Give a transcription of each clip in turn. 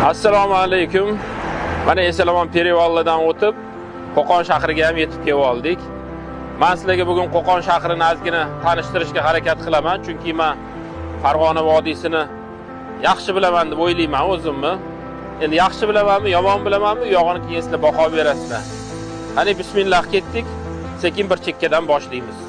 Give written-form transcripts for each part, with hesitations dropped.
Assalomu alaykum. Mana Esalomon Perevolidan o'tib, Qo'qon shahriga ham yetib kelib oldik. Men sizlarga bugun Qo'qon shahrini ozgina tanishtirishga harakat qilaman, chunki men Farg'ona vodiysini yaxshi bilaman deb o'ylayman o'zimni. Endi yaxshi bilamanmi, yomon bilamanmi, yo'g'ini keyin sizlar baho berasizlar. Qani bismillah ketdik. Sekin bir chekkadan boshlaymiz.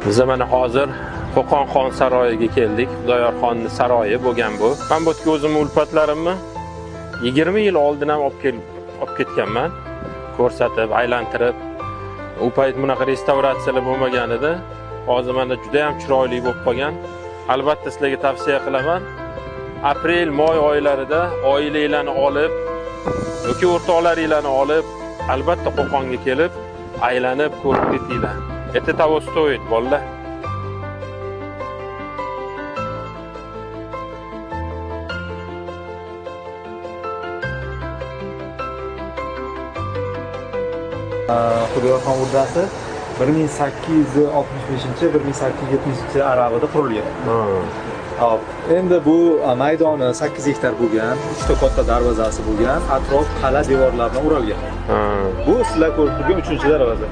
Biz mana hozir Qo'qon xon saroyiga keldik. Xudoyorxonning saroyi bo'lgan bu. Men bu yerga o'zimning ulfatlarimni 20 yil oldin ham olib ketganman. Ko'rsatib, aylantirib. U payt bunaqa restavratsiyalar bo'lmagan edi. Hozir mana juda ham chiroyli bo'lib qolgan. Albatta sizlarga tavsiya qilaman. Aprel, may oylarida oilalarni olib, yoki o'rtoqlaringlarni olib, albatta Qo'qonga kelib, aylanib ko'rib ketinglar. Это того стоит, bolalar. Xudoyorxon o'rdasi 1865-1870 aralığida qurilgan. Hop. Endi bu maydoni 8 gektar bo'lgan, 3 ta katta darvozasi bo'lgan, atrof qala devorlardan o'ralgan. Bu sizlar ko'rib turgan 3-darvoza.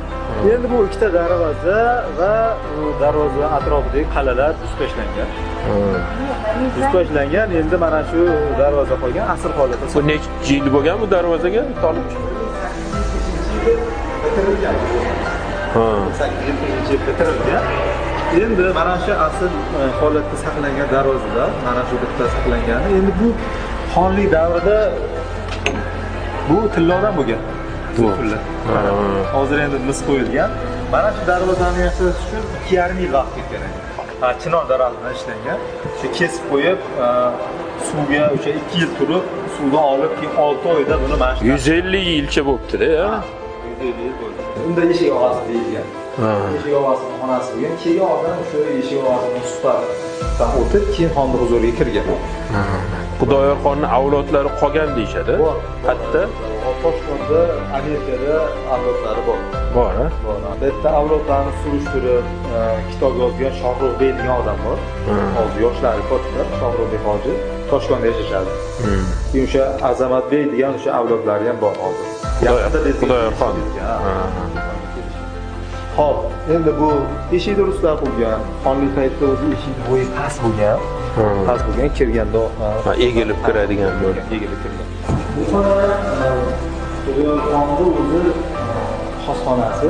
Endi bu 2 ta darvoza va darvoza atrofidagi qalalar buzib tashlangan. Buzib tashlangan, endi mana shu darvoza qolgan asl holatda. Bu necha yil bo'lgan bu darvozaga solib? Bitirilgan. 8-yil bitirilgan. Endi mana shu asl holatda saqlangan darvozada mana shu bitta saqlangani. Endi bu xonlik davrida bu tillodan bo'lgan. Bu pullar. Hozir endi mis qo'yilgan. Mana shu darvozani yasash uchun 2,5 yil vaqt ketgan. Chinor daraxtidan ishlangan. Shu kesib qo'yib, suvga o'sha 2 yil turib, suvdan olib, keyin 6 oyda buni mana shu 150 yilcha bo'libdi-da. 150 yil bo'ldi. Unda eshik og'asi deyilgan. Eshik og'asining xonasi bo'lgan. Keyin odam shu eshik og'asining suhbatdan o'tib, keyin xonning huzuriga kirgan. Xudoyorxonning avlodlari qolgan deyshadi. Qayerda? Toshkentda, Amerikada avlodlari bor. Bor, ha? Bor. Bu yerda avlodlarni surishtirib, kitob yozgan Shohruxbey degan odam bor. Hozir yoshlari katta, Shohruxbey hoji Toshkentda yashashadi. Keyin o'sha Azamatbey degan o'sha avlodlari ham bor hozir. Xudoyorxon. Xo'p, endi bu eshikni ruslar qo'ygan. Xonlik paytida o'zi eshik bo'yi past bo'lgan. Past bo'lgan, kirganda egilib kiradigan bo'ldi. Egilib kirgan. Bu Xudoyorxonning o'zi xosxonasi.